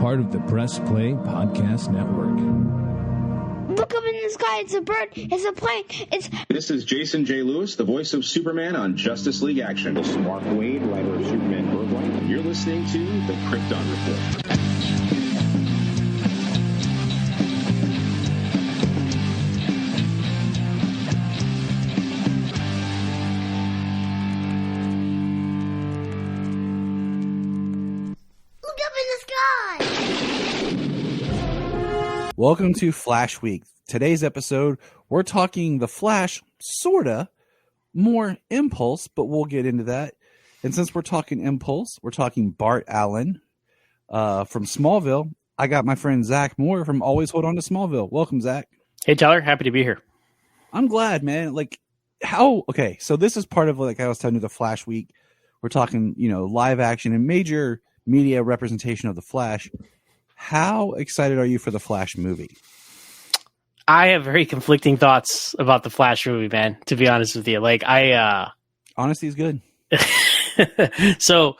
part of the Press Play Podcast Network. Look up in the sky. It's a bird. It's a plane. This is Jason J. Lewis, the voice of Superman on Justice League Action. This is Mark Wade, writer of Superman Worldwide. You're listening to the Krypton Report. Welcome to Flash Week. Today's episode, we're talking The Flash, sorta, more Impulse, but we'll get into that. And since we're talking Impulse, we're talking Bart Allen from Smallville. I got my friend Zach Moore from Always Hold On to Smallville. Welcome, Zach. Hey, Tyler. Happy to be here. I'm glad, man. Okay, so this is part of, like I was telling you, the Flash Week. We're talking, live action and major media representation of The Flash. How excited are you for the Flash movie? I have very conflicting thoughts about the Flash movie, man, to be honest with you. Honesty is good. So,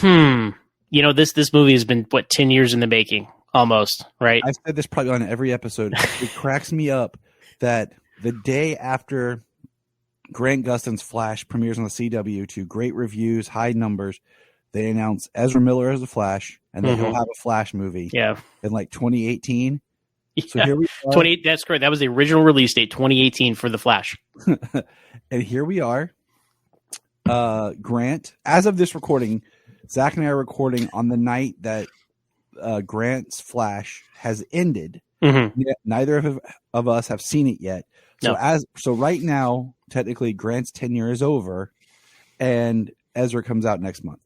this movie has been, 10 years in the making, almost, right? I've said this probably on every episode. It cracks me up that the day after Grant Gustin's Flash premieres on the CW to great reviews, high numbers, they announce Ezra Miller as the Flash, and then he'll have a Flash movie in 2018. Yeah. So here we are. 28. That's correct. That was the original release date, 2018 for the Flash. And here we are. Grant, as of this recording, Zach and I are recording on the night that Grant's Flash has ended. Mm-hmm. Neither of us have seen it yet. So No. Right now, technically, Grant's tenure is over, and Ezra comes out next month.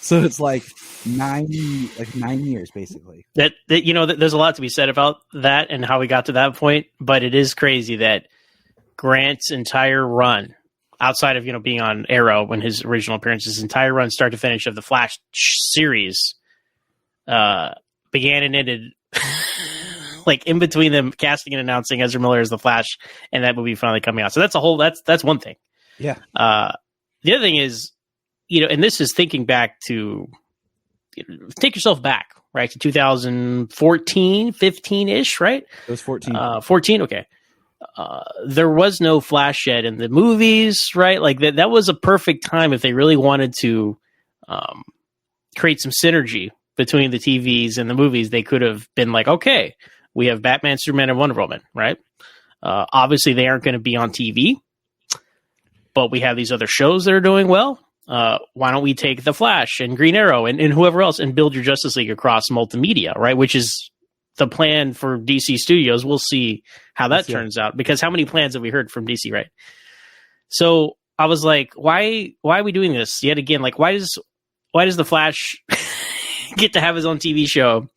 So it's like 9 years basically. There's a lot to be said about that and how we got to that point, but it is crazy that Grant's entire run, outside of being on Arrow when his original appearance, his entire run start to finish of the Flash series began and ended in between them casting and announcing Ezra Miller as the Flash and that movie finally coming out. So that's one thing. Yeah. The other thing is, and this is thinking back to, take yourself back, right, to 2014, 15-ish, right? It was 14. 14, okay. There was no Flash yet in the movies, right? That was a perfect time if they really wanted to create some synergy between the TVs and the movies. They could have been like, okay, we have Batman, Superman, and Wonder Woman, right? Obviously, they aren't going to be on TV, but we have these other shows that are doing well. Why don't we take the Flash and Green Arrow and whoever else and build your Justice League across multimedia, right? Which is the plan for DC Studios. We'll see how that turns out, because how many plans have we heard from DC, right? So I was like, why are we doing this yet again? Why does the Flash get to have his own TV show,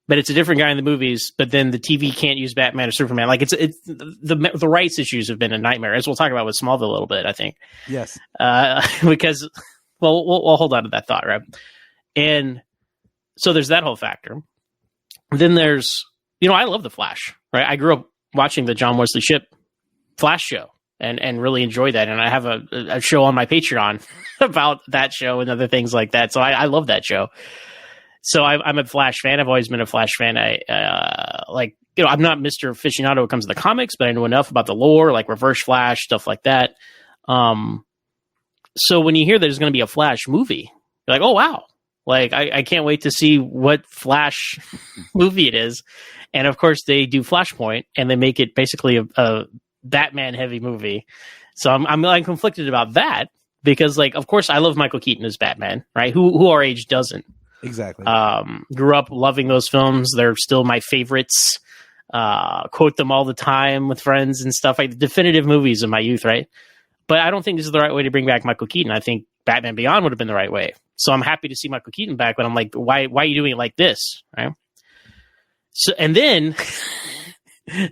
but it's a different guy in the movies, but then the TV can't use Batman or Superman? It's the rights issues have been a nightmare, as we'll talk about with Smallville a little bit, I think. Yes. Because, we'll hold on to that thought, right? And so there's that whole factor. Then there's, I love the Flash, right? I grew up watching the John Wesley Shipp Flash show and really enjoyed that. And I have a show on my Patreon about that show and other things like that. So I love that show. So I'm a Flash fan. I've always been a Flash fan. I'm not Mr. Aficionado when it comes to the comics, but I know enough about the lore, like Reverse Flash, stuff like that. So when you hear there's going to be a Flash movie, you're like, oh, wow. I can't wait to see what Flash movie it is. And of course they do Flashpoint and they make it basically a Batman heavy movie. So I'm conflicted about that because of course I love Michael Keaton as Batman, right? Who our age doesn't? Exactly. Grew up loving those films. They're still my favorites. Quote them all the time with friends and stuff, like the definitive movies of my youth, right? But I don't think this is the right way to bring back Michael Keaton. I think Batman Beyond would have been the right way. So I'm happy to see Michael Keaton back, but I'm like, why are you doing it like this, right? So, and then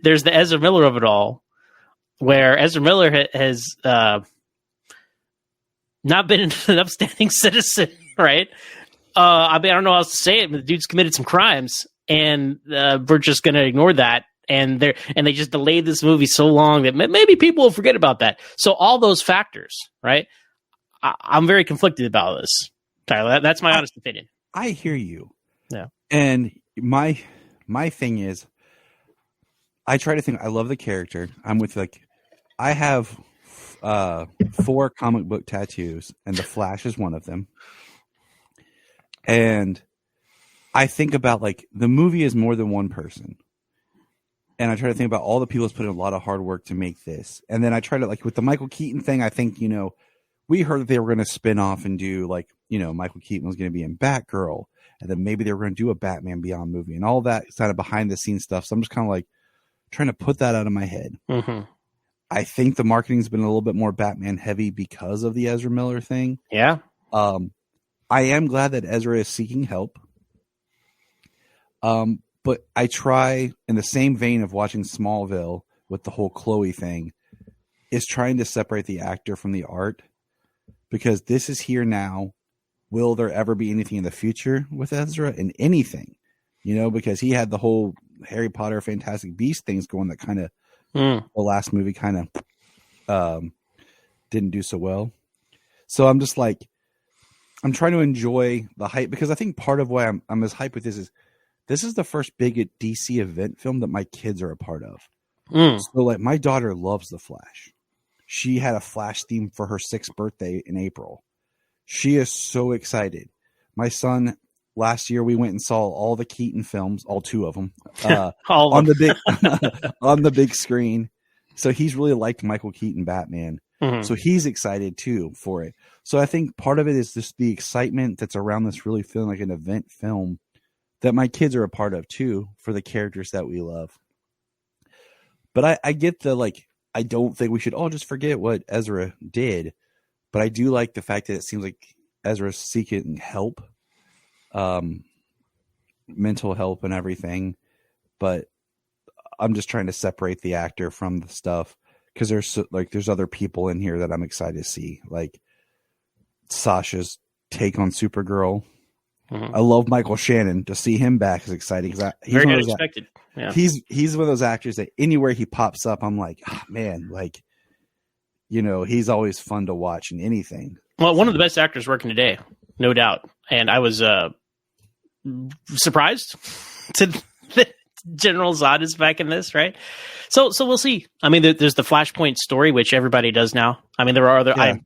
there's the Ezra Miller of it all, where Ezra Miller has not been an upstanding citizen, right? I don't know how else to say it, but the dude's committed some crimes, and we're just going to ignore that. And they just delayed this movie so long that maybe people will forget about that. So all those factors, right? I'm very conflicted about this, Tyler. That's my honest opinion. I hear you. Yeah. And my thing is, I try to think. I love the character. I'm with I have 4 comic book tattoos, and the Flash is one of them. And I think about the movie is more than one person. And I try to think about all the people that's put in a lot of hard work to make this. And then I try to with the Michael Keaton thing, I think, we heard that they were going to spin off and do Michael Keaton was going to be in Batgirl. And then maybe they were going to do a Batman Beyond movie and all that kind of behind the scenes stuff. So I'm just kind of trying to put that out of my head. Mm-hmm. I think the marketing's been a little bit more Batman heavy because of the Ezra Miller thing. Yeah. I am glad that Ezra is seeking help. But I try, in the same vein of watching Smallville with the whole Chloe thing, is trying to separate the actor from the art, because this is here now. Will there ever be anything in the future with Ezra in anything? Because he had the whole Harry Potter Fantastic Beasts things going that kind of the last movie kind of didn't do so well. So I'm just I'm trying to enjoy the hype, because I think part of why I'm as hyped with this is the first big DC event film that my kids are a part of. So my daughter loves the Flash. She had a Flash theme for her 6th birthday in April. She is so excited. My son, last year we went and saw all the Keaton films, all 2 of them, on the big screen. So he's really liked Michael Keaton Batman. Mm-hmm. So he's excited too for it. So I think part of it is just the excitement that's around this really feeling like an event film that my kids are a part of too, for the characters that we love. But I get I don't think we should all just forget what Ezra did, but I do like the fact that it seems like Ezra's seeking help, mental help and everything. But I'm just trying to separate the actor from the stuff, because there's other people in here that I'm excited to see, like Sasha's take on Supergirl. Mm-hmm. I love Michael Shannon. To see him back is exciting, because he's very unexpected. Yeah. He's one of those actors that anywhere he pops up, I'm like, oh, man, he's always fun to watch in anything. Well, one of the best actors working today, no doubt. And I was surprised that General Zod is back in this, right? So we'll see. I mean, there's the Flashpoint story, which everybody does now. I mean, there are other. Yeah.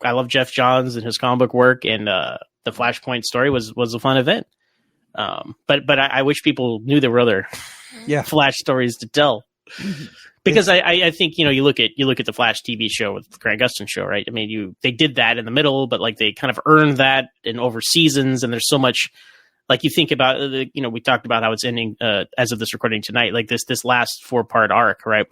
I love Jeff Johns and his comic book work, and the Flashpoint story was a fun event. But I wish people knew there were other Flash stories to tell, because I think you look at the Flash TV show with the Grant Gustin show, right? I mean, they did that in the middle, but they kind of earned that in over seasons, and there's so much. You think about we talked about how it's ending as of this recording tonight, this last 4-part arc, right?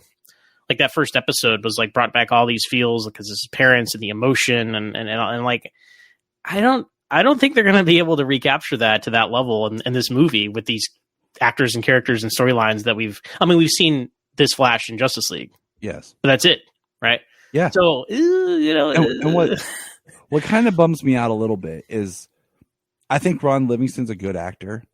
That first episode was brought back all these feels because his parents and the emotion and I don't think they're going to be able to recapture that to that level in this movie with these actors and characters and storylines that we've seen this Flash in Justice League. Yes. But that's it. Right. Yeah. So, and what kind of bums me out a little bit is I think Ron Livingston's a good actor,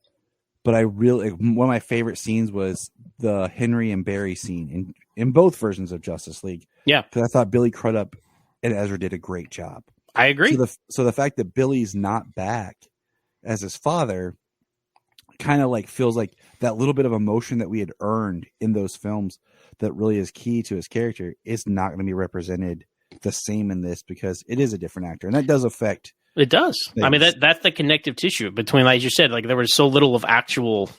but one of my favorite scenes was the Henry and Barry scene in both versions of Justice League. Yeah. Because I thought Billy Crudup and Ezra did a great job. I agree. So the fact that Billy's not back as his father kind of feels like that little bit of emotion that we had earned in those films that really is key to his character is not going to be represented the same in this, because it is a different actor, and that does affect. It does. Things. I mean, that's the connective tissue between, like you said, there was so little of actual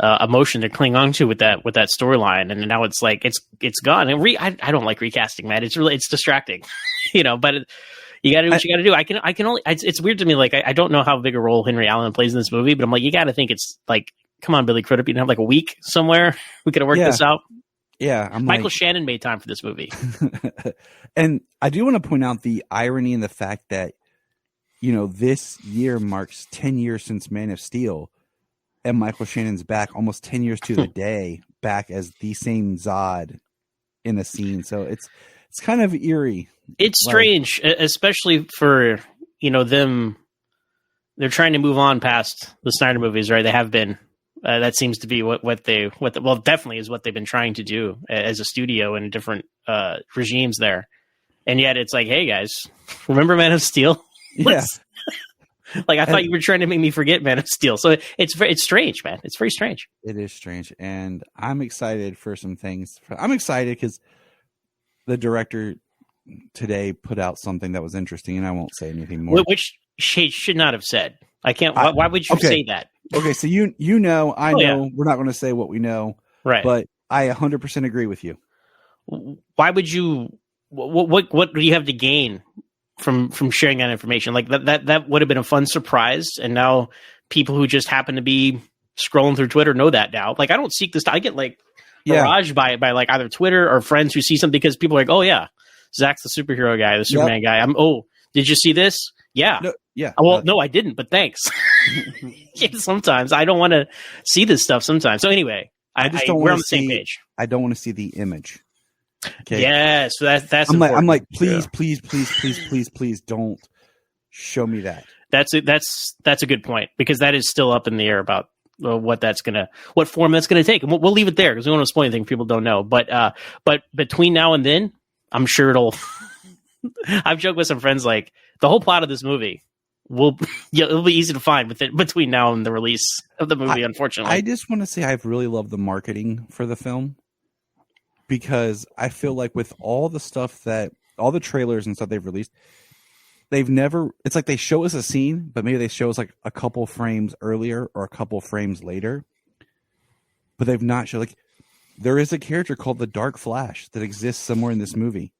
emotion to cling on to with that storyline, and now it's it's gone. And I don't like recasting, man. It's distracting, but. You got to do what you got to do. I can only. It's weird to me. I don't know how big a role Henry Allen plays in this movie, but I'm you got to think it's come on, Billy Crudup, you didn't have a week somewhere we could have worked this out. Yeah, Michael Shannon made time for this movie, and I do want to point out the irony in the fact that this year marks 10 years since Man of Steel, and Michael Shannon's back almost 10 years to the day, back as the same Zod in a scene. So it's kind of eerie. It's strange, especially for them. They're trying to move on past the Snyder movies, right? They have been. That seems to be what definitely is what they've been trying to do as a studio in different regimes there. And yet it's hey guys, remember Man of Steel? Yes. Like, I thought you were trying to make me forget Man of Steel. So it's strange, man. It's very strange. It is strange. And I'm excited for some things. I'm excited because the director today put out something that was interesting, and I won't say anything more. Which she should not have said. I can't. Why would you say that? Okay, so you know, I know we're not going to say what we know, right? But I 100% agree with you. Why would you? What do you have to gain from sharing that information? Like that would have been a fun surprise, and now people who just happen to be scrolling through Twitter know that now. Like, I don't seek this. I get like barraged by like either Twitter or friends who see something because people are like, oh yeah, Zach's the superhero guy, the Superman guy. Did you see this? Yeah. No, yeah. Well, no, I didn't, but thanks. Sometimes I don't want to see this stuff sometimes. So anyway, we're on the same page. I don't want to see the image. Okay. Yeah, so that's I'm like, please don't show me that. That's a good point, because that is still up in the air about what form that's gonna take, and we'll leave it there because we don't want to spoil anything people don't know. But between now and then, I'm sure it'll. I've joked with some friends like the whole plot of this movie it'll be easy to find between now and the release of the movie. Unfortunately, I just want to say I've really loved the marketing for the film, because I feel like with all the stuff all the trailers and stuff they've released, it's like they show us a scene, but maybe they show us like a couple frames earlier or a couple frames later, but they've not shown, like, there is a character called the Dark Flash that exists somewhere in this movie.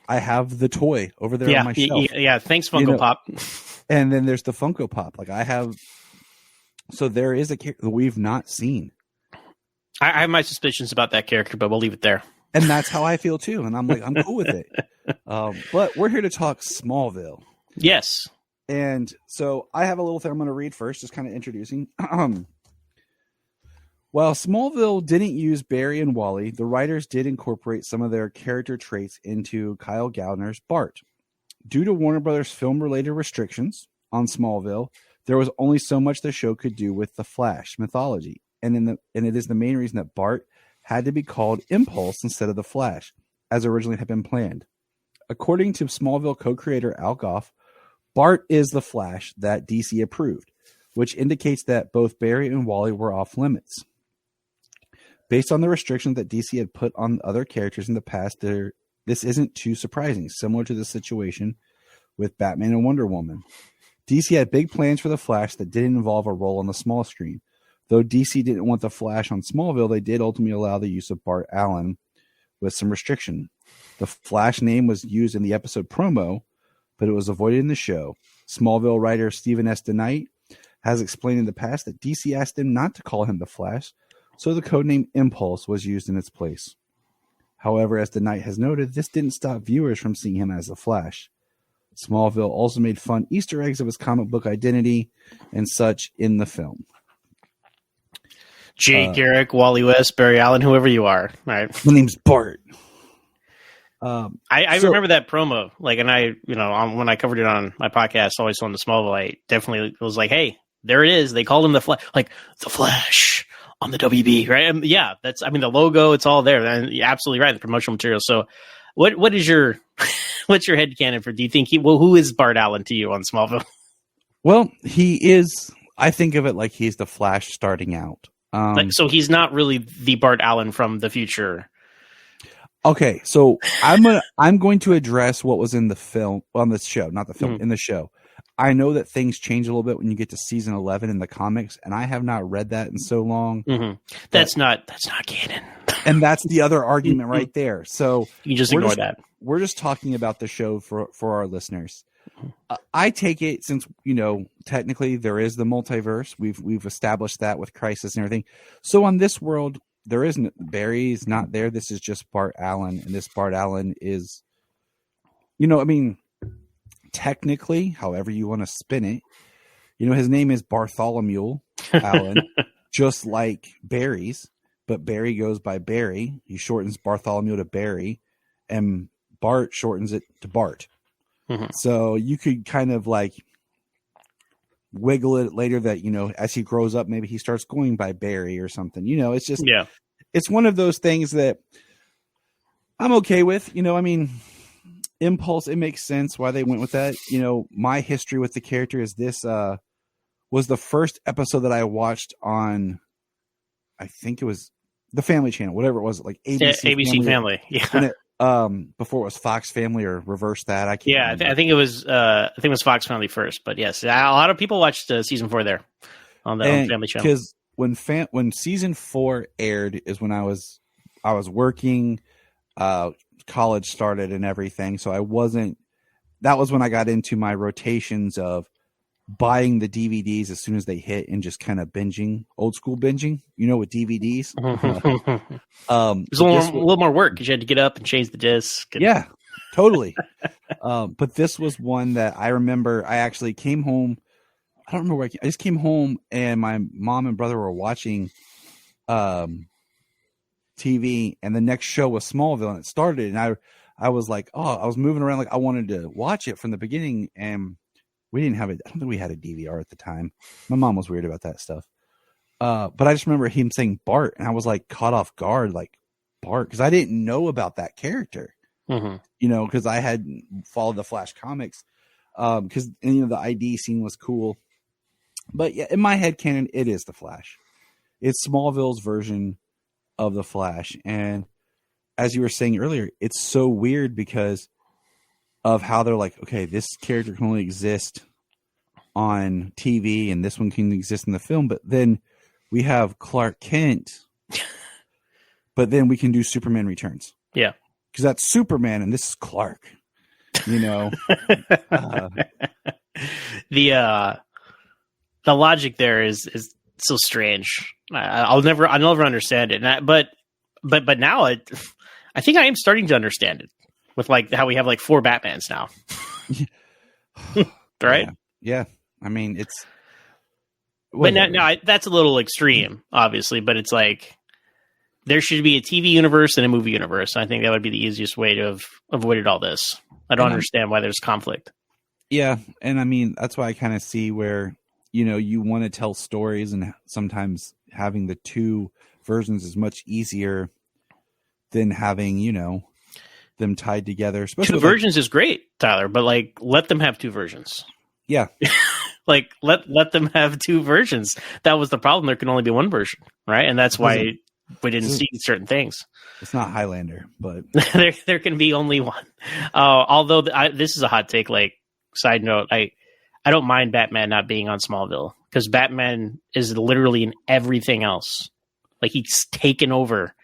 I have the toy over there on my shelf. Yeah, thanks, Funko Pop. And then there's the Funko Pop. Like, I have, so there is a character that we've not seen. I have my suspicions about that character, but we'll leave it there. And that's how I feel too. And I'm like, I'm cool with it. But we're here to talk Smallville. Yes. And so I have a little thing I'm going to read first, just kind of introducing. While Smallville didn't use Barry and Wally, the writers did incorporate some of their character traits into Kyle Gallner's Bart. Due to Warner Brothers film-related restrictions on Smallville, there was only so much the show could do with the Flash mythology. And it is the main reason that Bart had to be called Impulse instead of the Flash, as originally had been planned. According to Smallville co-creator Al Goff, Bart is the Flash that DC approved, which indicates that both Barry and Wally were off limits. Based on the restrictions that DC had put on other characters in the past, this isn't too surprising, similar to the situation with Batman and Wonder Woman. DC had big plans for the Flash that didn't involve a role on the small screen. Though DC didn't want the Flash on Smallville, they did ultimately allow the use of Bart Allen with some restriction. The Flash name was used in the episode promo, but it was avoided in the show. Smallville writer Stephen S. DeKnight has explained in the past that DC asked him not to call him the Flash, so the codename Impulse was used in its place. However, as DeKnight has noted, this didn't stop viewers from seeing him as the Flash. Smallville also made fun Easter eggs of his comic book identity and such in the film. Jay Garrick, Wally West, Barry Allen, whoever you are. All right. My name's Bart. I remember that promo, like, and I, when I covered it on my podcast, Always on the Smallville, I definitely was like, hey, there it is. They called him the Flash, like the Flash on the WB, right? Yeah, the logo, it's all there. And you're absolutely right, the promotional material. So what is your, what's your headcanon for, do you think who is Bart Allen to you on Smallville? Well, he is, I think of it like he's the Flash starting out. So he's not really the Bart Allen from the future. Okay, so I'm going to address what was in the film on this show, not the film, in the show. I know that things change a little bit when you get to season 11 in the comics, and I have not read that in so long. Mm-hmm. That's not canon. And that's the other argument right there. So you just ignore that. We're just talking about the show for our listeners. I take it, since technically there is the multiverse. We've established that with Crisis and everything. So on this world, there isn't, Barry's not there. This is just Bart Allen, and this Bart Allen is, technically, however you want to spin it, his name is Bartholomew Allen, just like Barry's, but Barry goes by Barry. He shortens Bartholomew to Barry, and Bart shortens it to Bart. Mm-hmm. So you could kind of like wiggle it later that, as he grows up, maybe he starts going by Barry or something. It's just, it's one of those things that I'm okay with. Impulse, it makes sense why they went with that. You know, my history with the character is this was the first episode that I watched on, I think it was the Family Channel, whatever it was, like ABC Family. Yeah. When it, before it was Fox Family or reverse that. I can't. Yeah, I think it was. I think it was Fox Family first, but yes, a lot of people watched season 4 there on the Family Channel. Because when season 4 aired is when I was working, college started and everything, so I wasn't. That was when I got into my rotations of buying the DVDs as soon as they hit and just kind of binging, old school binging, you know, with DVDs. It was a little more work because you had to get up and change the disc. Yeah, totally. But this was one that I remember. I actually came home. I don't remember where I just came home and my mom and brother were watching TV, and the next show was Smallville, and it started, and I was like, oh, I was moving around like I wanted to watch it from the beginning, and we didn't have it. I don't think we had a DVR at the time. My mom was weird about that stuff. But I just remember him saying Bart, and I was like caught off guard, like Bart, because I didn't know about that character. Mm-hmm. You know, because I had followed the Flash comics. Because you know the ID scene was cool. But yeah, in my head canon, it is the Flash. It's Smallville's version of the Flash, and as you were saying earlier, it's so weird because of how they're like, okay, this character can only exist on TV and this one can exist in the film, but then we have Clark Kent, but then we can do Superman Returns. Yeah. Because that's Superman and this is Clark, you know? The logic there is so strange. I'll never understand it. But now I think I am starting to understand it. With like how we have like 4 Batmans now, right? Yeah. I mean, it's. But now that's a little extreme, obviously. But it's like there should be a TV universe and a movie universe. I think that would be the easiest way to have avoided all this. I don't understand why there's conflict. Yeah, and I mean that's why I kind of see where you want to tell stories, and sometimes having the 2 versions is much easier than having them tied together. Especially 2 versions is great, Tyler, but like let them have 2 versions. Yeah. Like let them have 2 versions. That was the problem. There can only be 1 version, right? And that's why we didn't see certain things. It's not Highlander, but there can be only 1. Although this is a hot take. Like side note, I don't mind Batman not being on Smallville because Batman is literally in everything else. Like he's taken over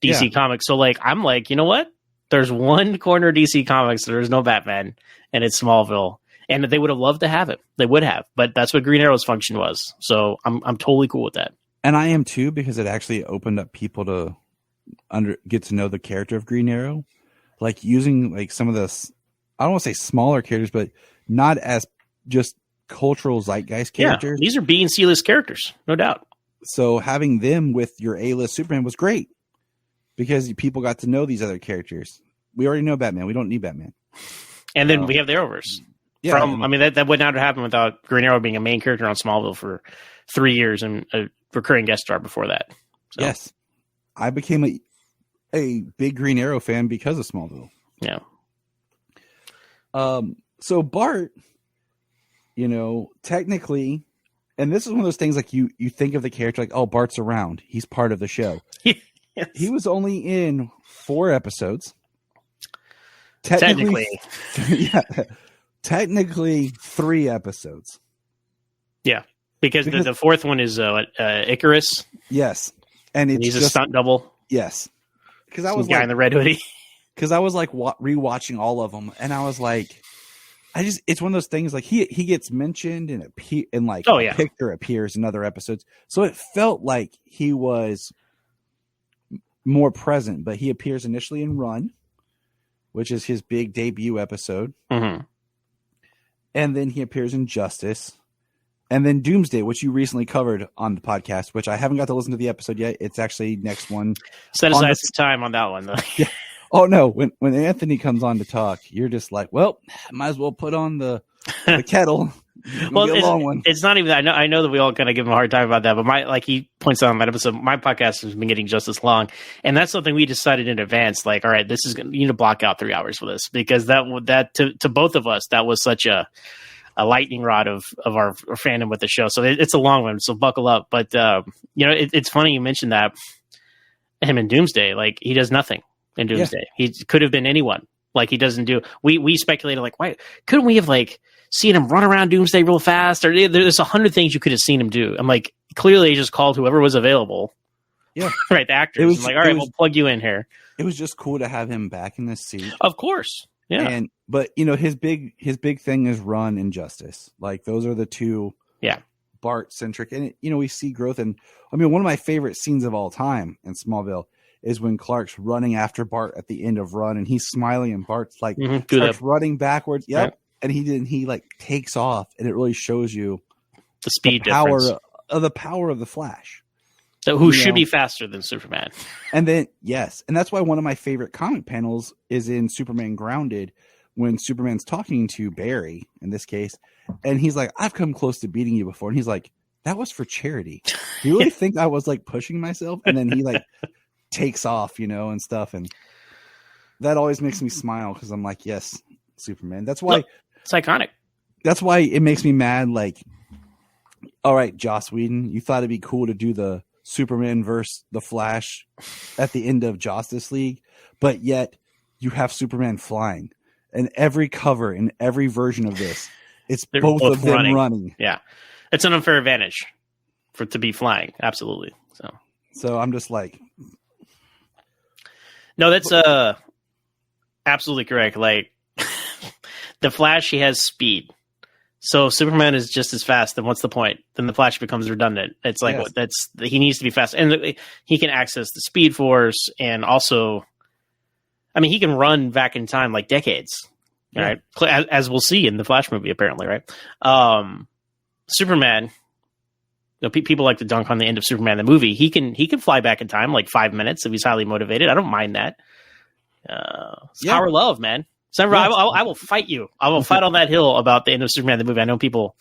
DC Comics. So like I'm like, you know what? There's one corner of DC Comics there's no Batman, and it's Smallville. And they would have loved to have it. They would have, but that's what Green Arrow's function was. So I'm totally cool with that. And I am too, because it actually opened up people to get to know the character of Green Arrow, like using like some of the, I don't want to say smaller characters, but not as just cultural zeitgeist characters. Yeah, these are B and C-list characters, no doubt. So having them with your A-list Superman was great because people got to know these other characters. We already know Batman. We don't need Batman. And then we have the Arrowverse. Yeah, that would not have happened without Green Arrow being a main character on Smallville for 3 years and a recurring guest star before that. So. Yes. I became a big Green Arrow fan because of Smallville. Yeah. So Bart, technically, and this is one of those things like you think of the character like, oh, Bart's around. He's part of the show. Yes. He was only in 4 episodes. Technically. Yeah. Technically 3 episodes. Yeah. Because the 4th one is Icarus. Yes. And he's a stunt double. Yes. Because I was guy in the red hoodie. Because I was like rewatching all of them, and I was like, it's one of those things like he gets mentioned and a picture appears in other episodes, so it felt like he was more present. But he appears initially in Run, which is his big debut episode, mm-hmm. and then he appears in Justice, and then Doomsday, which you recently covered on the podcast, which I haven't got to listen to the episode yet. It's actually next one. Set aside some time on that one, though. Yeah. Oh no! When Anthony comes on to talk, you're just like, well, might as well put on the kettle, Well, a long one. it's not even. I know that we all kind of give him a hard time about that, but like he points out on that episode, my podcast has been getting just as long, and that's something we decided in advance. Like, all right, you need to block out 3 hours for this because that to both of us that was such a lightning rod of our fandom with the show. So it's a long one, so buckle up. But it's funny you mentioned that him in Doomsday, like he does nothing in Doomsday. He could have been anyone. Like he doesn't do. We speculated like, why couldn't we have like seen him run around Doomsday real fast? Or there's 100 things you could have seen him do. I'm like, clearly he just called whoever was available. Yeah, right. The actors. I'm like, all right, we'll plug you in here. It was just cool to have him back in this suit. Of course, yeah. But his big thing is Run and Justice. Like those are the two. Yeah. Bart centric, and we see growth. And I mean, one of my favorite scenes of all time in Smallville is when Clark's running after Bart at the end of Run, and he's smiling, and Bart's like starts running backwards. Yep, right. And he like takes off, and it really shows you the speed power difference of the power of the Flash, so who should be faster than Superman. And then and that's why one of my favorite comic panels is in Superman Grounded when Superman's talking to Barry in this case, and he's like, "I've come close to beating you before," and he's like, "That was for charity. Do you really think I was like pushing myself?" And then he like takes off, and stuff, and that always makes me smile because I'm like, yes, Superman. That's why it's iconic. That's why it makes me mad. Like, all right, Joss Whedon, you thought it'd be cool to do the Superman versus the Flash at the end of Justice League, but yet you have Superman flying, and every cover in every version of this, it's both of them running. Yeah, it's an unfair advantage to be flying. Absolutely. So I'm just like. No, that's absolutely correct. Like the Flash, he has speed. So if Superman is just as fast, then what's the point? Then the Flash becomes redundant. It's like he needs to be fast, and he can access the Speed Force, and also, I mean, he can run back in time like decades, right? As we'll see in the Flash movie, apparently, right? Superman. People like to dunk on the end of Superman the movie. He can fly back in time like 5 minutes if he's highly motivated. I don't mind that. It's power love, man. So I will fight you. I will fight on that hill about the end of Superman the movie. I know people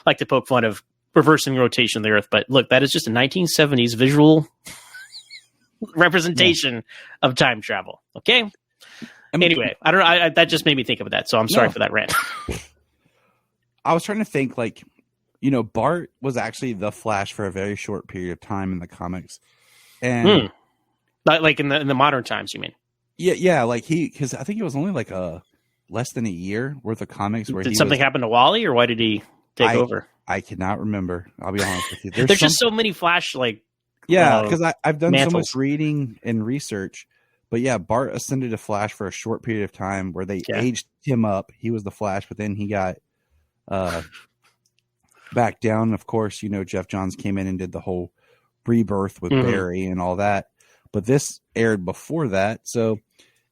like to poke fun of reversing rotation of the Earth, but look, that is just a 1970s visual representation of time travel. Okay. Anyway, I don't know. That just made me think of that. So I'm sorry for that rant. I was trying to think like. Bart was actually the Flash for a very short period of time in the comics, and like in the modern times, you mean? Yeah, like because I think it was only like less than a year worth of comics. Where did something happen to Wally, or why did he take over? I cannot remember. I'll be honest with you. There's just so many Flash because I've done mantles. so much reading and research, but Bart ascended to Flash for a short period of time where they aged him up. He was the Flash, but then he got back down. Of course, Jeff Johns came in and did the whole rebirth with Barry and all that. But this aired before that, so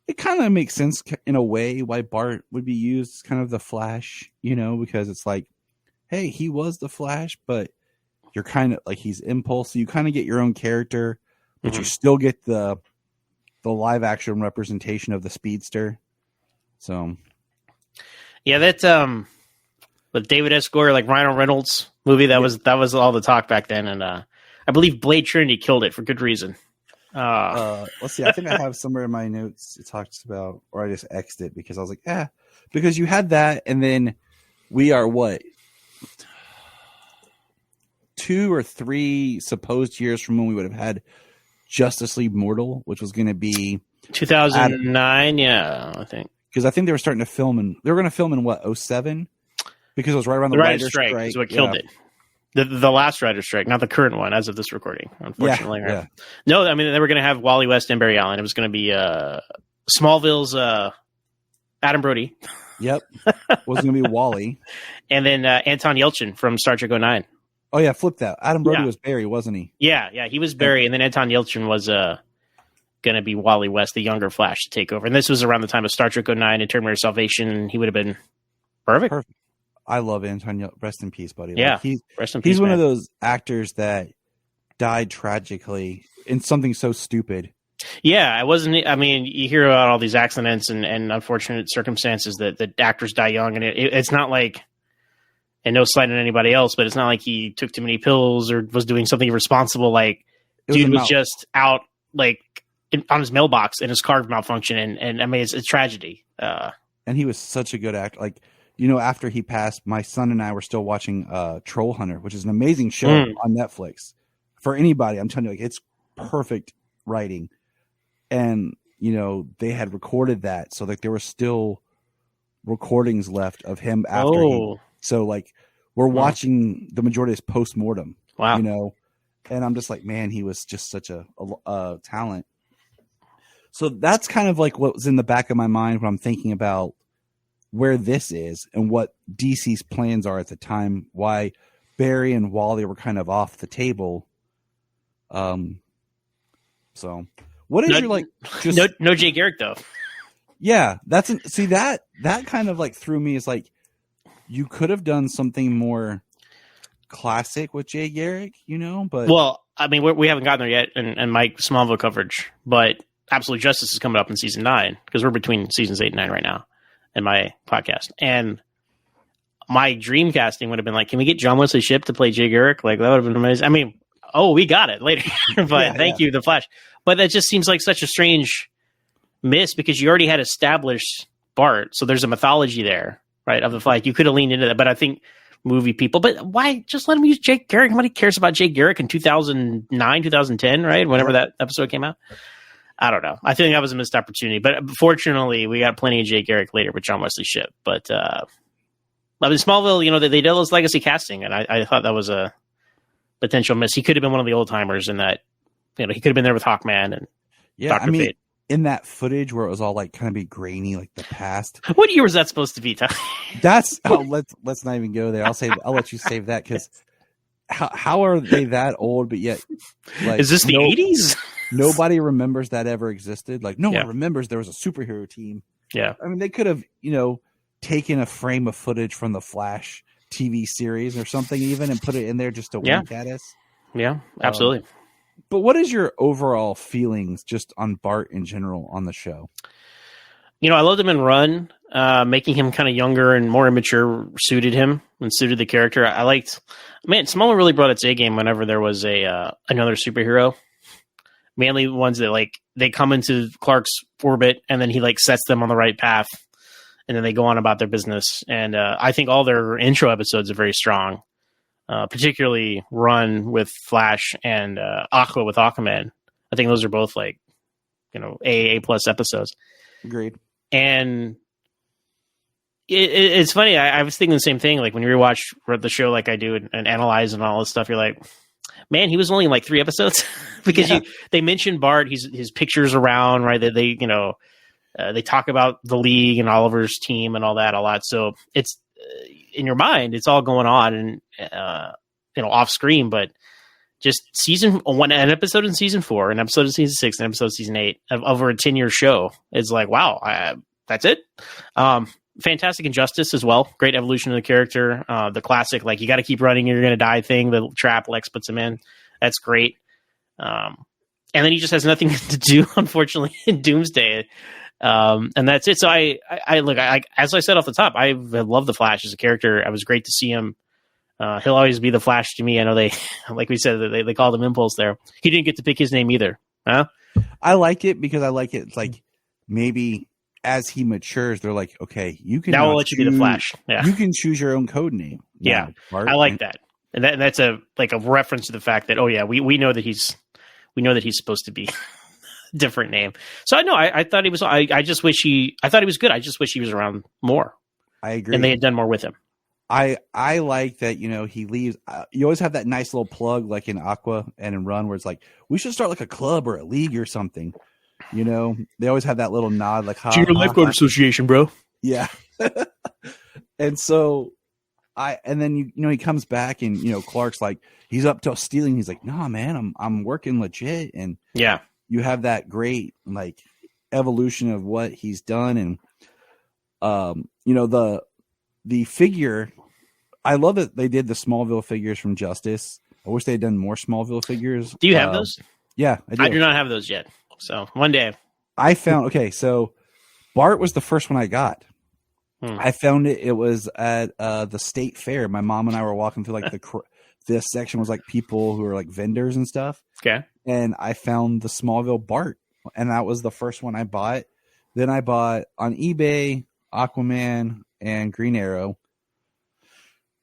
it kind of makes sense in a way why Bart would be used as kind of the Flash, because it's like, hey, he was the Flash, but you're kind of like he's Impulse, so you kind of get your own character, but you still get the live action representation of the Speedster. So, yeah, that's with David S. Goyer, like Ryan Reynolds movie, that was all the talk back then, and I believe Blade Trinity killed it for good reason. Let's see. I think I have somewhere in my notes it talks about, or I just X'd it because I was like, because you had that, and then we are what 2 or 3 supposed years from when we would have had Justice League Mortal, which was going to be 2009. I think because I think they were starting to film they were going to film in what 2007 because it was right around the writer's strike is what killed it. The last writer's strike, not the current one, as of this recording, unfortunately. Yeah, yeah. No, I mean, they were going to have Wally West and Barry Allen. It was going to be Smallville's Adam Brody. Yep. Was going to be Wally. And then Anton Yelchin from Star Trek 09. Oh, yeah, flip that. Adam Brody was Barry, wasn't he? Yeah, he was Barry, and then Anton Yelchin was going to be Wally West, the younger Flash, to take over. And this was around the time of Star Trek 09 and Terminator Salvation, and he would have been perfect. I love Anton. Rest in peace, buddy. Yeah, rest in peace. He's one of those actors that died tragically in something so stupid. Yeah, it wasn't. I mean, you hear about all these accidents and unfortunate circumstances that actors die young, and it's not like and no slight on anybody else, but it's not like he took too many pills or was doing something irresponsible. Like, dude was just out like on his mailbox and his car malfunctioned, and I mean it's a tragedy. And he was such a good actor. Like, you know, after he passed, my son and I were still watching Troll Hunter, which is an amazing show on Netflix. For anybody, I'm telling you, like, it's perfect writing. And, you know, they had recorded that, so like there were still recordings left of him after so like we're watching the majority of his post-mortem. Wow. You know, and I'm just like, man, he was just such a talent. So that's kind of like what was in the back of my mind when I'm thinking about where this is and what DC's plans are at the time, why Barry and Wally were kind of off the table. So what is your like just no Jay Garrick though? Yeah, see that kind of like threw me as like you could have done something more classic with Jay Garrick, you know, but well, I mean we haven't gotten there yet in my Smallville coverage, but Absolute Justice is coming up in season 9 because we're between seasons 8 and 9 right now in my podcast. And my dream casting would have been like, can we get John Wesley Shipp to play Jay Garrick? Like that would have been amazing. I mean, we got it later, but thank you, The Flash. But that just seems like such a strange miss because you already had established Bart, so there's a mythology there, right? Of the Flash, you could have leaned into that, but I think movie people. But why just let him use Jay Garrick? Nobody cares about Jay Garrick in 2009, 2010, right? Whenever that episode came out. I don't know. I think that was a missed opportunity, but fortunately, we got plenty of Jay Garrick later with John Wesley Shipp. But I mean, Smallville, you know, they did those legacy casting, and I thought that was a potential miss. He could have been one of the old timers in that. You know, he could have been there with Hawkman and Dr. Fate. In that footage where it was all like kind of be grainy, like the past. What year was that supposed to be, Tom? That's let's not even go there. I'll let you save that because how are they that old? But yet, like, is this the 80s? Nobody remembers that ever existed. Like no one remembers there was a superhero team. Yeah, I mean they could have taken a frame of footage from the Flash TV series or something even and put it in there just to wink at us. Yeah, absolutely. But what is your overall feelings just on Bart in general on the show? You know, I loved him in Run. Making him kind of younger and more immature suited him and suited the character. I liked, Smallville really brought its A game whenever there was another superhero. Mainly ones that like they come into Clark's orbit and then he like sets them on the right path and then they go on about their business. And I think all their intro episodes are very strong. Particularly Run with Flash and Aqua with Aquaman. I think those are both like, A plus episodes. Agreed. And it's funny. I was thinking the same thing. Like when you rewatch the show, like I do, and analyze and all this stuff, you're like, man, he was only in like 3 episodes because they mentioned Bart. His pictures around, right? That they talk about the league and Oliver's team and all that a lot. So it's in your mind, it's all going on and off screen, but just season 1, an episode in season 4, an episode in season 6, an episode in season 8 of over a 10-year show. It's like, wow, that's it. Fantastic Injustice as well. Great evolution of the character. The classic, like you got to keep running, you're going to die thing. The trap Lex puts him in. That's great. And then he just has nothing to do, unfortunately, in Doomsday. And that's it. So I look, as I said off the top, I love the Flash as a character. It was great to see him. He'll always be the Flash to me. I know they, like we said, they called him Impulse there. He didn't get to pick his name either. Huh? I like it because I like it. It's like maybe as he matures, they're like, okay, you can now we'll let you be the Flash. Yeah. You can choose your own code name. Yeah. I like that. And that's a reference to the fact that, we know that he's supposed to be different name. So I thought he was, I thought he was good. I just wish he was around more. I agree. And they had done more with him. I like that, he leaves. You always have that nice little plug like in Aqua and in Run where it's like, we should start like a club or a league or something. They always have that little nod like, Junior Lifeguard Association, bro. Yeah. And so and then, he comes back and, Clark's like, he's up to stealing. He's like, nah, man, I'm working legit. And yeah, you have that great like evolution of what he's done. And, the figure, I love that they did the Smallville figures from Justice. I wish they had done more Smallville figures. Do you have those? Yeah, I do not have those yet. So one day I found, so Bart was the first one I got. I found it. It was at the state fair. My mom and I were walking through like this section was like people who were like vendors and stuff. Okay. And I found the Smallville Bart, and that was the first one I bought. Then I bought on eBay Aquaman and Green Arrow.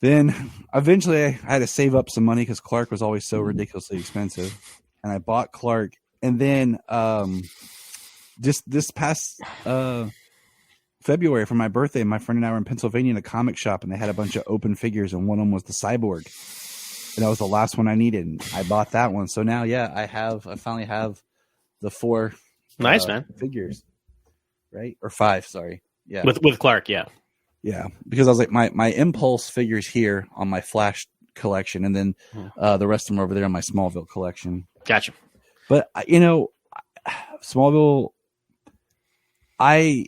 Then eventually I had to save up some money because Clark was always so ridiculously expensive, and I bought Clark. And then just this past February for my birthday, my friend and I were in Pennsylvania in a comic shop, and they had a bunch of open figures, and one of them was the Cyborg, and that was the last one I needed. And I bought that one. So now, yeah, I finally have the 4 nice man figures, right? Or 5, sorry. Yeah, with Clark, yeah, because I was like my Impulse figures here on my Flash collection, and then the rest of them are over there on my Smallville collection. Gotcha. But Smallville, I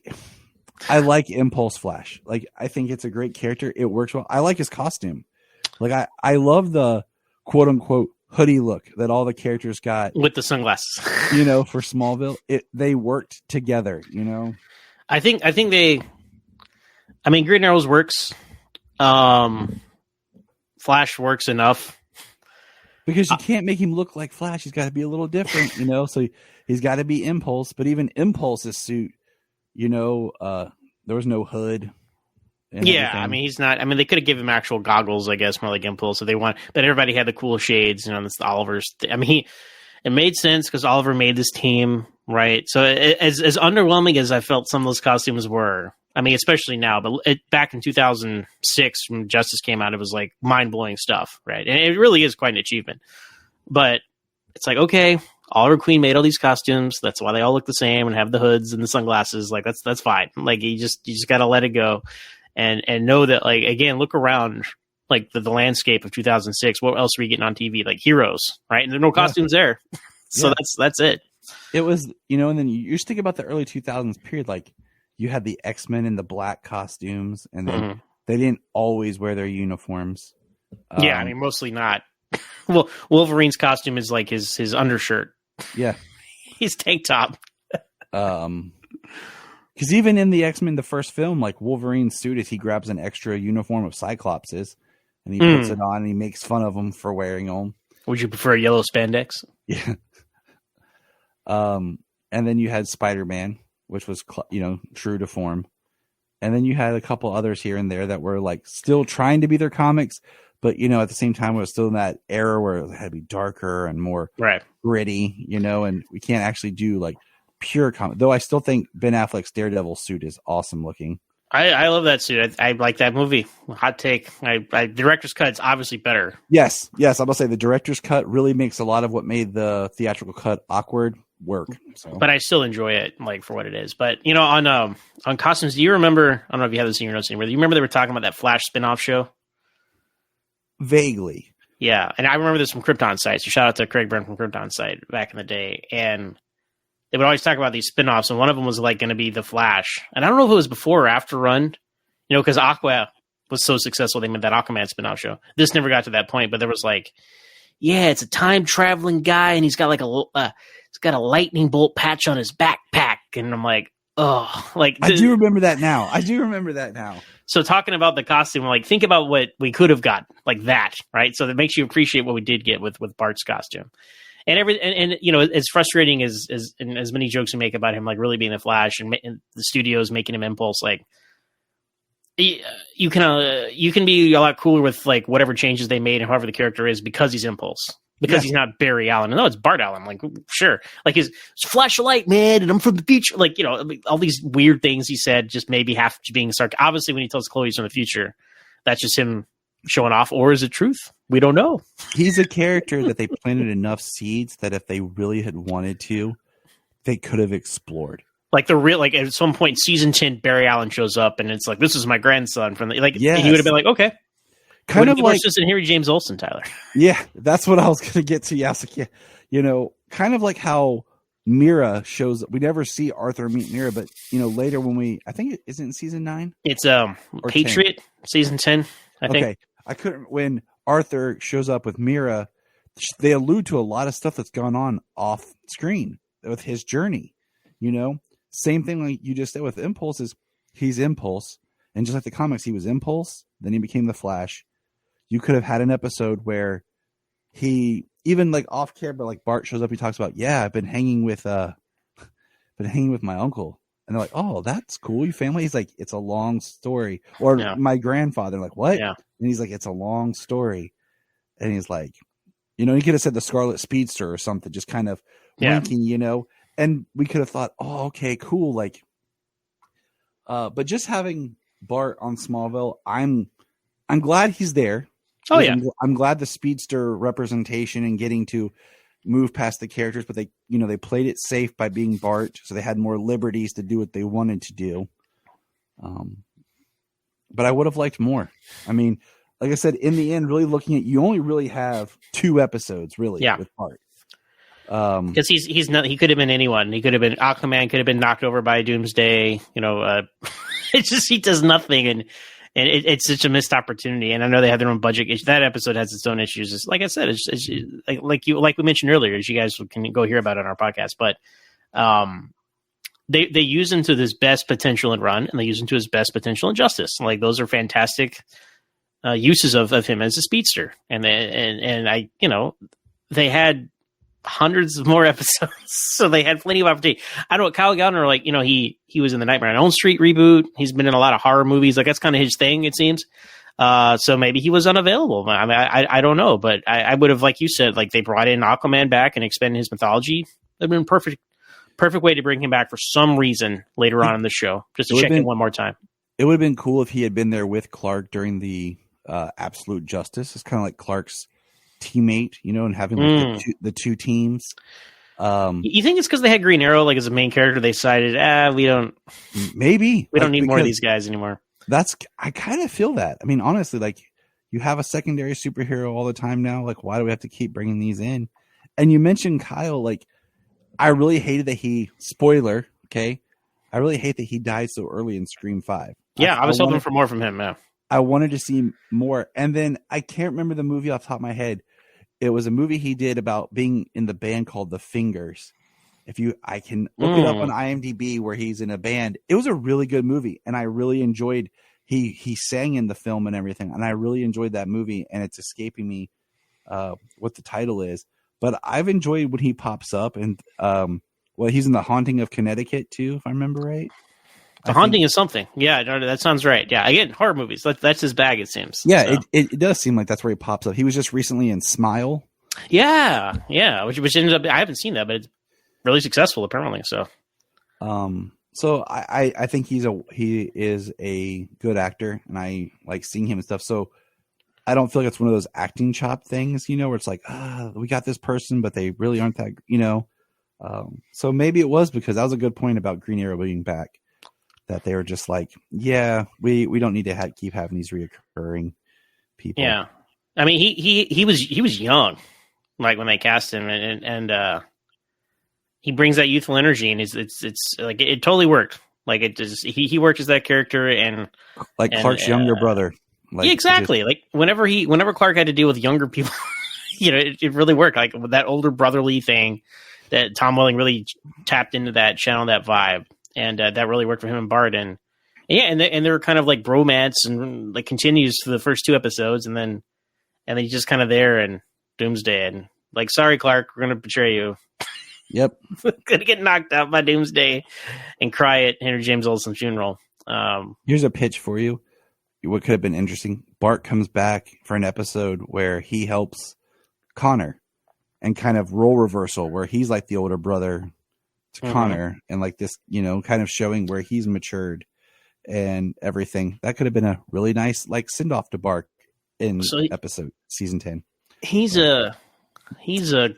like Impulse Flash. Like, I think it's a great character. It works well. I like his costume. Like, I love the quote unquote hoodie look that all the characters got with the sunglasses. For Smallville, they worked together. I think they. I mean, Green Arrows works. Flash works enough. Because you can't make him look like Flash. He's got to be a little different, So he's got to be Impulse. But even Impulse's suit, there was no hood. Yeah, everything. I mean, he's not. I mean, they could have given him actual goggles, I guess, more like Impulse if they want. But everybody had the cool shades, this Oliver's. I mean, it made sense because Oliver made this team, right? So as underwhelming as I felt some of those costumes were, I mean, especially now, but back in 2006 when Justice came out, it was like mind-blowing stuff, right? And it really is quite an achievement. But it's like, okay, Oliver Queen made all these costumes. That's why they all look the same and have the hoods and the sunglasses. Like, that's fine. Like, you just got to let it go and know that, like, again, look around, like, the landscape of 2006. What else are we getting on TV? Like, Heroes, right? And there are no costumes there. So that's it. It was, and then you just think about the early 2000s period, like, you had the X-Men in the black costumes, and then they didn't always wear their uniforms. Yeah, I mean, mostly not. Well, Wolverine's costume is like his undershirt. Yeah. His tank top. Because even in the X-Men, the first film, like Wolverine's suit is he grabs an extra uniform of Cyclops's, and he puts it on, and he makes fun of them for wearing them. Would you prefer yellow spandex? Yeah. And then you had Spider-Man, which was, true to form. And then you had a couple others here and there that were like still trying to be their comics, but, at the same time, it was still in that era where it had to be darker and more gritty, and we can't actually do like pure comic. Though I still think Ben Affleck's Daredevil suit is awesome looking. I love that suit. I like that movie. Hot take. Director's cut is obviously better. Yes. I'm going to say the director's cut really makes a lot of what made the theatrical cut awkward work. So. But I still enjoy it, like, for what it is. But, on costumes, do you remember, I don't know if you have this in your notes anymore, do you remember they were talking about that Flash spinoff show? Vaguely. Yeah, and I remember this from Krypton Site. So shout out to Craig Byrne from Krypton Site back in the day. And they would always talk about these spinoffs, and one of them was like going to be the Flash. And I don't know if it was before or after Run, because Aqua was so successful, they made that Aquaman spinoff show. This never got to that point, but there was like, yeah, it's a time traveling guy, and he's got like he's got a lightning bolt patch on his backpack, and I'm like, oh, like I do remember that now. So talking about the costume, like, think about what we could have got, like that, right? So that makes you appreciate what we did get with Bart's costume. And as frustrating as many jokes we make about him, like, really being the Flash and the studios making him Impulse, like, you can be a lot cooler with, like, whatever changes they made and however the character is because he's Impulse. Because he's not Barry Allen. No, it's Bart Allen. Like, sure. Like, his flashlight, man, and I'm from the future. Like, all these weird things he said, just maybe half being sarcastic. Obviously, when he tells Chloe he's from the future, that's just him showing off. Or is it truth? We don't know. He's a character that they planted enough seeds that if they really had wanted to, they could have explored. Like, at some point, season 10, Barry Allen shows up, and it's like, this is my grandson from the, like, yes. He would have been like, okay. Kind of like just in Henry James Olsen, Tyler. Yeah, that's what I was going to get to. Yes, kind of like how Mira shows. We never see Arthur meet Mira, but later when I think it isn't in season 9. It's Patriot 10. Season 10. I think. Okay, I couldn't. When Arthur shows up with Mira, they allude to a lot of stuff that's gone on off screen with his journey. Same thing like you just said with Impulse is he's Impulse. And just like the comics, he was Impulse, then he became the Flash. You could have had an episode where he, even like off camera, like Bart shows up, he talks about, yeah, I've been hanging with my uncle. And they're like, oh, that's cool. Your family? He's like, it's a long story. Or my grandfather. Like, what? Yeah. And he's like, it's a long story. And he's like, you know, he could have said the Scarlet Speedster or something, just kind of winking, you know. And we could have thought, oh, okay, cool. Like, but just having Bart on Smallville, I'm glad he's there. Oh yeah, I'm glad the Speedster representation and getting to move past the characters, but they played it safe by being Bart, so they had more liberties to do what they wanted to do. But I would have liked more. I mean, like I said, in the end, really looking at, you only really have 2 episodes really with Bart. Because he's not. He could have been anyone. He could have been Aquaman. Could have been knocked over by Doomsday. You know, it's just he does nothing, and it's such a missed opportunity. And I know they have their own budget. That episode has its own issues. It's, like I said, it's like we mentioned earlier, as you guys can go hear about it on our podcast. But they use him to his best potential in Run, and they use him to his best potential in Justice. Like those are fantastic uses of him as a speedster. And I, you know, they had hundreds of more episodes, so they had plenty of opportunity. I know Kyle Gallner, like, you know, he was in the Nightmare on Elm Street reboot. He's been in a lot of horror movies. Like that's kind of his thing, it seems. So maybe he was unavailable. I mean, I don't know, but I would have, like you said, like they brought in Aquaman back and expanded his mythology. It'd been perfect way to bring him back for some reason later on in the show, just to check in one more time. It would have been cool if he had been there with Clark during the Absolute Justice. It's kind of like Clark's teammate, you know, and having like the two teams. You think it's because they had Green Arrow like as a main character? They decided, we don't need more of these guys anymore. I kind of feel that. I mean, honestly, like you have a secondary superhero all the time now. Like, why do we have to keep bringing these in? And you mentioned Kyle. Like, I really hated that spoiler. Okay, I really hate that he died so early in Scream 5. Yeah, I was hoping for more from him. Yeah. I wanted to see more. And then I can't remember the movie off the top of my head. It was a movie he did about being in the band called The Fingers. I can look it up on IMDb where he's in a band. It was a really good movie, and I really enjoyed. He sang in the film and everything, and I really enjoyed that movie. And it's escaping me what the title is, but I've enjoyed when he pops up. And he's in The Haunting of Connecticut too, if I remember right. The Haunting is something. Yeah, that sounds right. Yeah, again, horror movies. That's his bag, it seems. Yeah, so. It does seem like that's where he pops up. He was just recently in Smile. Yeah, which ended up, I haven't seen that, but it's really successful apparently. So, so I think he is a good actor, and I like seeing him and stuff. So I don't feel like it's one of those acting chop things, you know, where it's like, we got this person, but they really aren't that, you know. So maybe it was because that was a good point about Green Arrow being back. That they were just like, yeah, we don't need to keep having these reoccurring people. Yeah, I mean, he was young, like when they cast him, and he brings that youthful energy, and it's like it totally worked. Like it just he worked as that character, and like Clark's younger brother. Like, yeah, exactly. Like whenever Clark had to deal with younger people, you know, it really worked. Like with that older brotherly thing, that Tom Welling really tapped into that, channeled that vibe. And that really worked for him and Bart, and they're kind of like bromance, and like continues for the first 2 episodes, and then he's just kind of there, and Doomsday, and like, sorry, Clark, we're gonna betray you. Yep, gonna get knocked out by Doomsday, and cry at Henry James Olsen's funeral. Here's a pitch for you. What could have been interesting: Bart comes back for an episode where he helps Connor, and kind of role reversal, where he's like the older brother to Connor, and like this, you know, kind of showing where he's matured and everything. That could have been a really nice like send off to Bart in episode season 10. He's a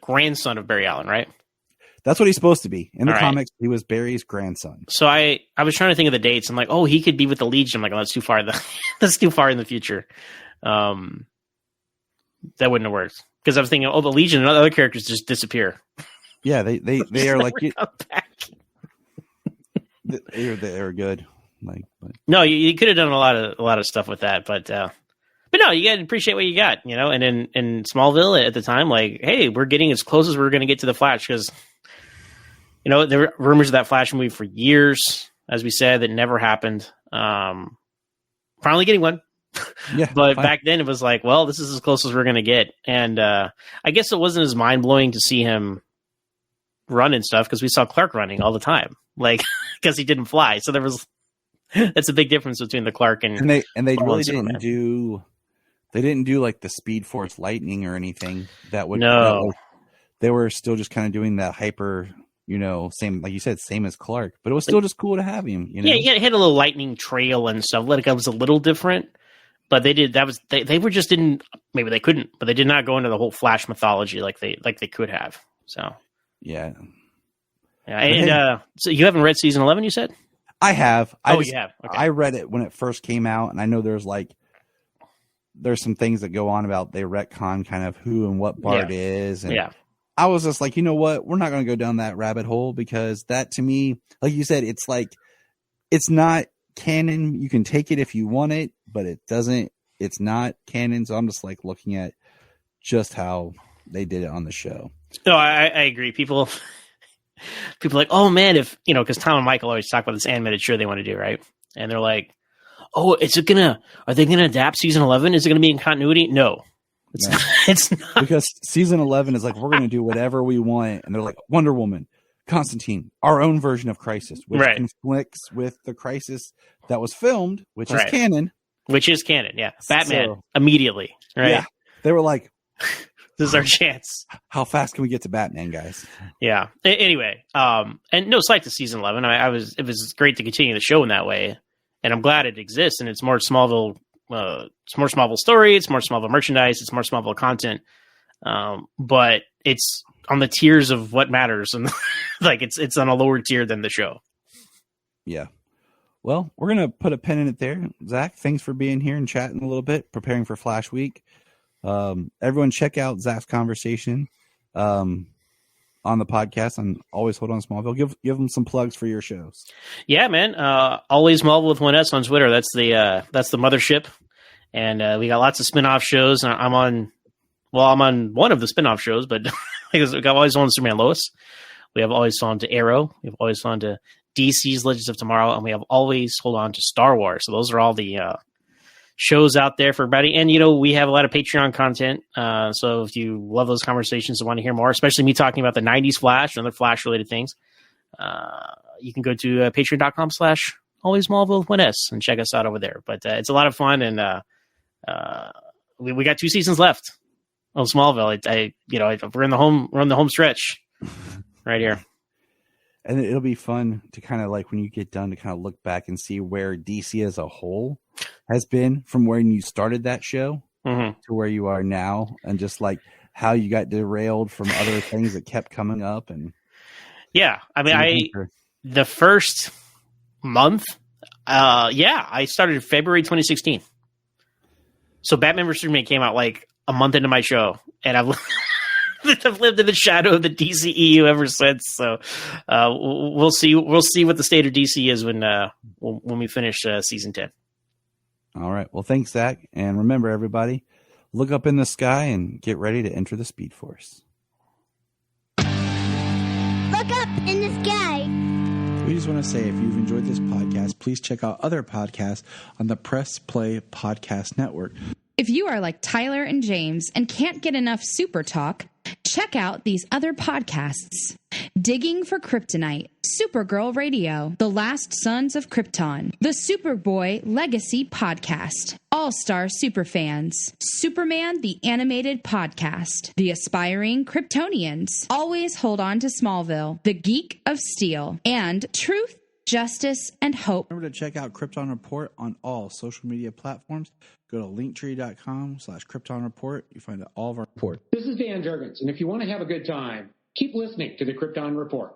grandson of Barry Allen, right? That's what he's supposed to be in the comics. He was Barry's grandson. So I was trying to think of the dates. I'm like, oh, he could be with the Legion. I'm like, oh, that's too far. That's too far in the future. That wouldn't have worked, because I was thinking, oh, the Legion and other characters just disappear. Yeah, they are like they're good. Like, no, you could have done a lot of stuff with that, but no, you got to appreciate what you got, you know. And in Smallville at the time, like, hey, we're getting as close as we're going to get to the Flash, because you know there were rumors of that Flash movie for years, as we said, that never happened. finally getting one. Yeah, But fine. back then it was like, well, this is as close as we're going to get. And I guess it wasn't as mind blowing to see him run and stuff because we saw Clark running all the time, like because he didn't fly. So that's a big difference between the Clark and they really Superman. they didn't do like the Speed Force Lightning or anything that would. No. They were still just kind of doing that hyper, same, like you said, same as Clark, but it was still just cool to have him. Yeah, he had a little lightning trail and stuff. Like it was a little different, but they were just didn't, maybe they couldn't, but they did not go into the whole Flash mythology like they could have. So yeah. And so you haven't read season 11, you said? I have. You have. Okay. I read it when it first came out, and I know there's some things that go on about they retcon kind of who and what Bart is, and I was just like, you know what, we're not going to go down that rabbit hole because that to me, like you said, it's like it's not canon. You can take it if you want it, but it's not canon. So I'm just like looking at just how they did it on the show. No, I agree. People are like, oh man, if because Tom and Michael always talk about this animated show they want to do, right? And they're like, oh, are they gonna adapt season 11? Is it gonna be in continuity? No. It's not. Because season 11 is like, we're going to do whatever we want. And they're like, Wonder Woman, Constantine, our own version of Crisis, which conflicts with the Crisis that was filmed, which is canon. Which is canon, yeah. Batman, immediately, right? Yeah. They were like, this is our chance. How fast can we get to Batman, guys? Yeah. Anyway, and no slight to season 11. It was great to continue the show in that way. And I'm glad it exists, and it's more Smallville. It's more Smallville story. It's more Smallville merchandise. It's more Smallville content. But it's on the tiers of what matters, and like it's on a lower tier than the show. Yeah. Well, we're gonna put a pin in it there. Zach, thanks for being here and chatting a little bit, preparing for Flash Week. Everyone, check out Zach's conversation on the podcast on Always Hold On Smallville. Give them some plugs for your shows. Yeah, man. Always Smallville with 1S on Twitter. That's the mothership. And we got lots of spin-off shows. I'm on one of the spin-off shows, but because we got Always on Superman Lois. We have Always on to Arrow. We have Always on to DC's Legends of Tomorrow, and we have Always Hold On to Star Wars. So those are all the shows out there for everybody. And, we have a lot of Patreon content. So if you love those conversations and want to hear more, especially me talking about the 90s Flash and other Flash-related things, you can go to patreon.com/Always Smallville with 1S and check us out over there. But it's a lot of fun, and we got 2 seasons left of Smallville. We're in the home stretch right here. And it'll be fun to kind of like when you get done to kind of look back and see where DC as a whole has been from when you started that show to where you are now, and just like how you got derailed from other things that kept coming up. And yeah, I mean, the first month, I started in February 2016. So Batman vs Superman came out like a month into my show, and I've lived in the shadow of the DCEU ever since. So we'll see what the state of DC is when we finish season 10. All right. Well, thanks, Zach. And remember, everybody, look up in the sky and get ready to enter the Speed Force. Look up in the sky. We just want to say, if you've enjoyed this podcast, please check out other podcasts on the Press Play Podcast Network. If you are like Tyler and James and can't get enough super talk, check out these other podcasts. Digging for Kryptonite, Supergirl Radio, The Last Sons of Krypton, The Superboy Legacy Podcast, All-Star Superfans, Superman the Animated Podcast, The Aspiring Kryptonians, Always Hold On to Smallville, The Geek of Steel, and Truth, Justice, and Hope. Remember to check out Krypton Report on all social media platforms. Go to linktree.com/Krypton Report. You find all of our reports. This is Dan Jurgens, and if you want to have a good time, keep listening to the Krypton Report.